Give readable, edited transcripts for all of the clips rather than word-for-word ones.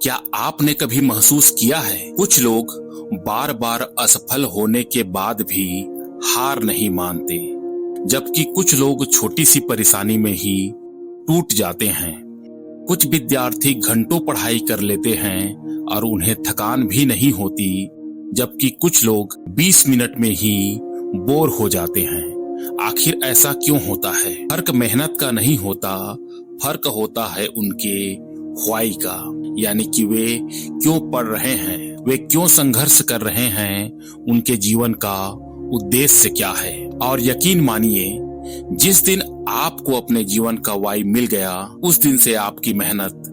क्या आपने कभी महसूस किया है कुछ लोग बार बार असफल होने के बाद भी हार नहीं मानते, जबकि कुछ लोग छोटी सी परेशानी में ही टूट जाते हैं। कुछ विद्यार्थी घंटों पढ़ाई कर लेते हैं और उन्हें थकान भी नहीं होती, जबकि कुछ लोग 20 मिनट में ही बोर हो जाते हैं। आखिर ऐसा क्यों होता है? फर्क मेहनत का नहीं होता, फर्क होता है उनके व्हाई का, यानी कि वे क्यों पढ़ रहे हैं, वे क्यों संघर्ष कर रहे हैं, उनके जीवन का उद्देश्य क्या है। और यकीन मानिए, जिस दिन आपको अपने जीवन का व्हाई मिल गया, उस दिन से आपकी मेहनत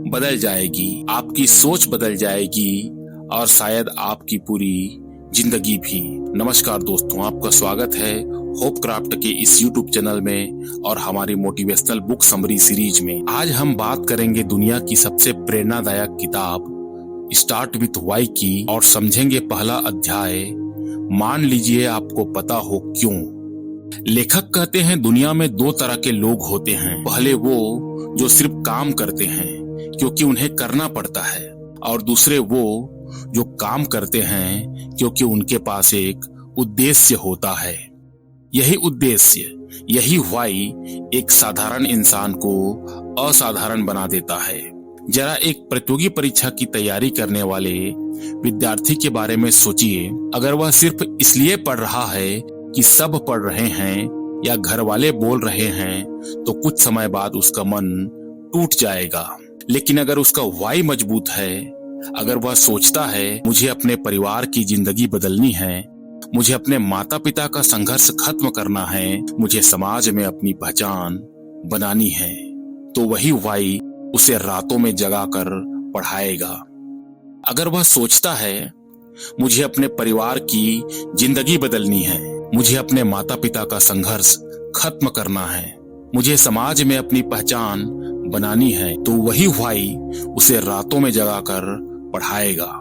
बदल जाएगी, आपकी सोच बदल जाएगी और शायद आपकी पूरी जिंदगी भी। नमस्कार दोस्तों, आपका स्वागत है होप क्राफ्ट के इस YouTube चैनल में और हमारी मोटिवेशनल बुक समरी सीरीज में। आज हम बात करेंगे दुनिया की सबसे प्रेरणादायक किताब स्टार्ट विथ व्हाई की और समझेंगे पहला अध्याय, मान लीजिए आपको पता हो क्यों। लेखक कहते हैं दुनिया में दो तरह के लोग होते हैं। पहले वो जो सिर्फ काम करते हैं क्योंकि उन्हें करना पड़ता है, और दूसरे वो जो काम करते हैं क्योंकि उनके पास एक उद्देश्य होता है। यही उद्देश्य, यही व्हाई एक साधारण इंसान को असाधारण बना देता है। जरा एक प्रतियोगी परीक्षा की तैयारी करने वाले विद्यार्थी के बारे में सोचिए। अगर वह सिर्फ इसलिए पढ़ रहा है कि सब पढ़ रहे हैं या घर वाले बोल रहे हैं, तो कुछ समय बाद उसका मन टूट जाएगा। लेकिन अगर उसका व्हाई मजबूत है, अगर वह सोचता है मुझे अपने परिवार की जिंदगी बदलनी है, मुझे अपने माता पिता का संघर्ष खत्म करना है, मुझे समाज में अपनी पहचान बनानी है, तो वही व्हाई उसे रातों में जगाकर पढ़ाएगा। अगर वह सोचता है मुझे अपने परिवार की जिंदगी बदलनी है, मुझे अपने माता पिता का संघर्ष खत्म करना है, मुझे समाज में अपनी पहचान बनानी है, तो वही व्हाई उसे रातों में जगाकर पढ़ाएगा।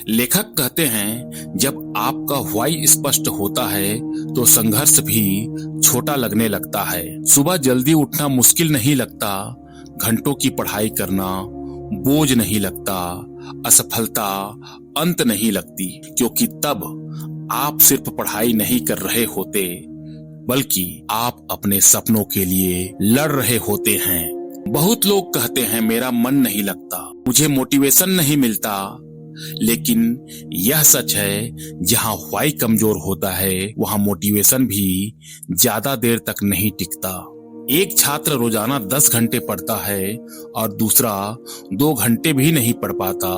लेखक कहते हैं जब आपका व्हाई स्पष्ट होता है तो संघर्ष भी छोटा लगने लगता है। सुबह जल्दी उठना मुश्किल नहीं लगता, घंटों की पढ़ाई करना बोझ नहीं लगता, असफलता अंत नहीं लगती, क्योंकि तब आप सिर्फ पढ़ाई नहीं कर रहे होते, बल्कि आप अपने सपनों के लिए लड़ रहे होते हैं। बहुत लोग कहते हैं मेरा मन नहीं लगता, मुझे मोटिवेशन नहीं मिलता, लेकिन यह सच है जहां व्हाई कमजोर होता है वहां मोटिवेशन भी ज्यादा देर तक नहीं टिकता। एक छात्र रोजाना 10 घंटे पढ़ता है और दूसरा 2 घंटे भी नहीं पढ़ पाता।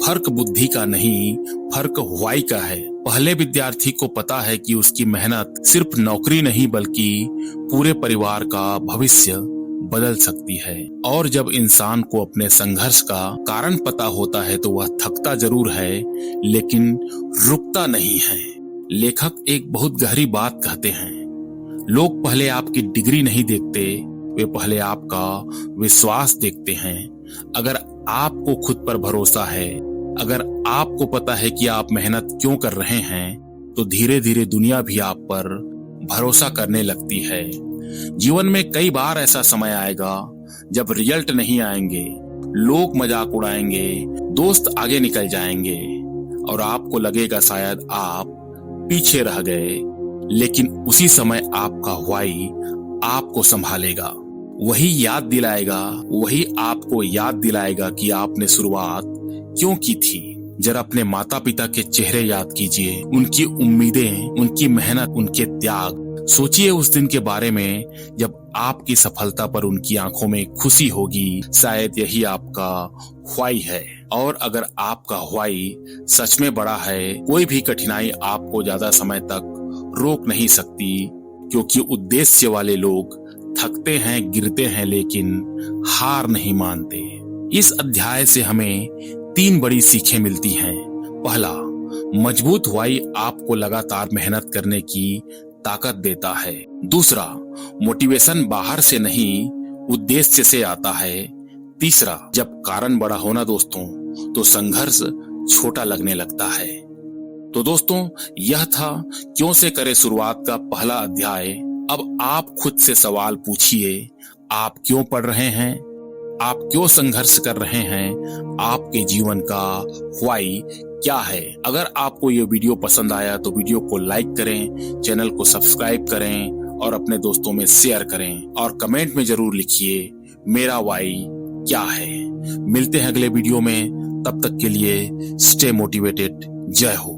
फर्क बुद्धि का नहीं, फर्क व्हाई का है। पहले विद्यार्थी को पता है कि उसकी मेहनत सिर्फ नौकरी नहीं बल्कि पूरे परिवार का भविष्य बदल सकती है। और जब इंसान को अपने संघर्ष का कारण पता होता है तो वह थकता जरूर है, लेकिन रुकता नहीं है। लेखक एक बहुत गहरी बात कहते हैं, लोग पहले आपकी डिग्री नहीं देखते, वे पहले आपका विश्वास देखते हैं। अगर आपको खुद पर भरोसा है, अगर आपको पता है कि आप मेहनत क्यों कर रहे हैं, तो धीरे धीरे दुनिया भी आप पर भरोसा करने लगती है। जीवन में कई बार ऐसा समय आएगा जब रिजल्ट नहीं आएंगे, लोग मजाक उड़ाएंगे, दोस्त आगे निकल जाएंगे और आपको लगेगा शायद आप पीछे रह गए, लेकिन उसी समय आपका व्हाई आपको संभालेगा। वही याद दिलाएगा, वही आपको याद दिलाएगा कि आपने शुरुआत क्यों की थी। जरा अपने माता पिता के चेहरे याद कीजिए, उनकी उम्मीदें, उनकी मेहनत, उनके त्याग। सोचिए उस दिन के बारे में जब आपकी सफलता पर उनकी आंखों में खुशी होगी। शायद यही आपका व्हाई है। और अगर आपका व्हाई सच में बड़ा है, कोई भी कठिनाई आपको ज्यादा समय तक रोक नहीं सकती, क्योंकि उद्देश्य वाले लोग थकते हैं, गिरते हैं, लेकिन हार नहीं मानते। इस अध्याय से हमें 3 बड़ी सीखें मिलती हैं। पहला, मजबूत व्हाई आपको लगातार मेहनत करने की ताकत देता है। दूसरा, मोटिवेशन बाहर से नहीं उद्देश्य से आता है। तीसरा, जब कारण बड़ा होना दोस्तों, तो संघर्ष छोटा लगने लगता है। तो दोस्तों, यह था क्यों से करे शुरुआत का पहला अध्याय। अब आप खुद से सवाल पूछिए, आप क्यों पढ़ रहे हैं? आप क्यों संघर्ष कर रहे हैं, आपके जीवन का व्हाई क्या है। अगर आपको ये वीडियो पसंद आया तो वीडियो को लाइक करें, चैनल को सब्सक्राइब करें और अपने दोस्तों में शेयर करें और कमेंट में जरूर लिखिए मेरा व्हाई क्या है। मिलते हैं अगले वीडियो में, तब तक के लिए स्टे मोटिवेटेड। जय हो।